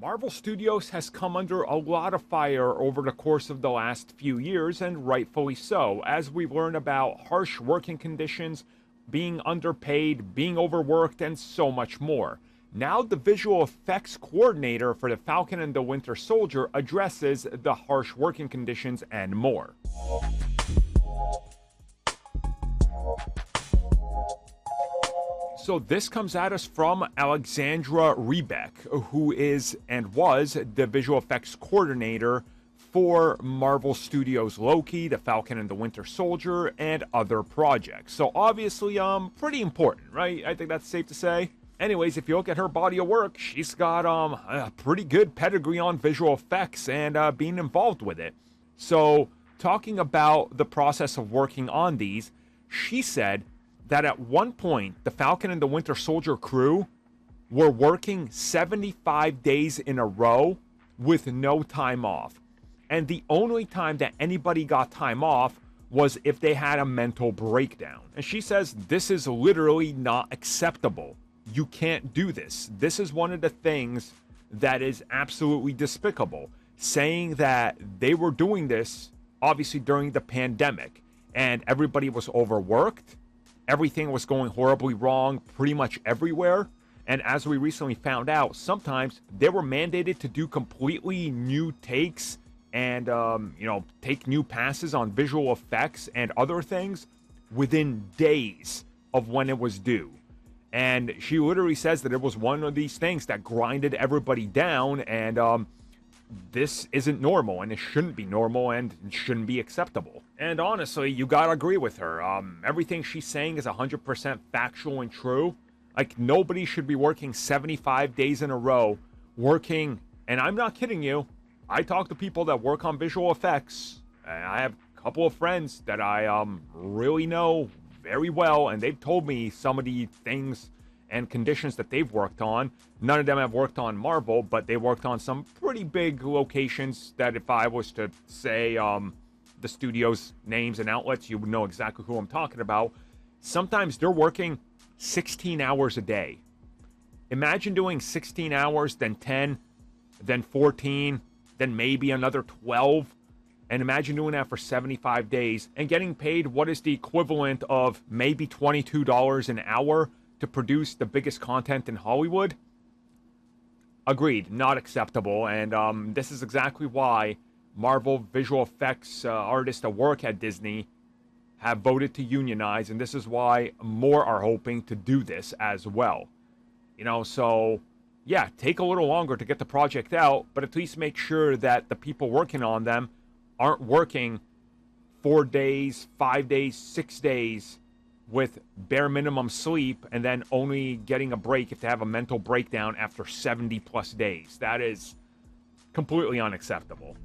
Marvel Studios has come under a lot of fire over the course of the last few years, and rightfully so, as we learn about harsh working conditions, being underpaid, being overworked, and so much more. Now the visual effects coordinator for the Falcon and the Winter Soldier addresses the harsh working conditions and more. So this comes at us from Alexandra Rebeck, who is and was the visual effects coordinator for Marvel Studios' Loki, the Falcon and the Winter Soldier, and other projects. So obviously, pretty important, right? I think that's safe to say. Anyways, if you look at her body of work, she's got a pretty good pedigree on visual effects and being involved with it. So talking about the process of working on these, she said that at one point, the Falcon and the Winter Soldier crew were working 75 days in a row with no time off. And the only time that anybody got time off was if they had a mental breakdown. And she says this is literally not acceptable. You can't do this. This is one of the things that is absolutely despicable. Saying that they were doing this, obviously, during the pandemic, and everybody was overworked. Everything was going horribly wrong pretty much everywhere. And as we recently found out, sometimes they were mandated to do completely new takes and, take new passes on visual effects and other things within days of when it was due. And she literally says that it was one of these things that grinded everybody down, and this isn't normal, and it shouldn't be normal, and it shouldn't be acceptable. And honestly, you gotta agree with her. Everything she's saying is 100% factual and true. Like, nobody should be working 75 days in a row, working, and I'm not kidding you, I talk to people that work on visual effects, and I have a couple of friends that I really know very well, and they've told me some of the things and conditions that they've worked on. None of them have worked on Marvel, but they worked on some pretty big locations that if I was to say the studio's names and outlets, you would know exactly who I'm talking about. Sometimes they're working 16 hours a day. Imagine doing 16 hours, then 10, then 14, then maybe another 12. And imagine doing that for 75 days and getting paid what is the equivalent of maybe $22 an hour to produce the biggest content in Hollywood. Agreed, not acceptable. And this is exactly why Marvel visual effects artists that work at Disney have voted to unionize. And this is why more are hoping to do this as well. So yeah, take a little longer to get the project out, but at least make sure that the people working on them aren't working 4 days, 5 days, 6 days with bare minimum sleep and then only getting a break if they have a mental breakdown after 70 plus days. That is completely unacceptable.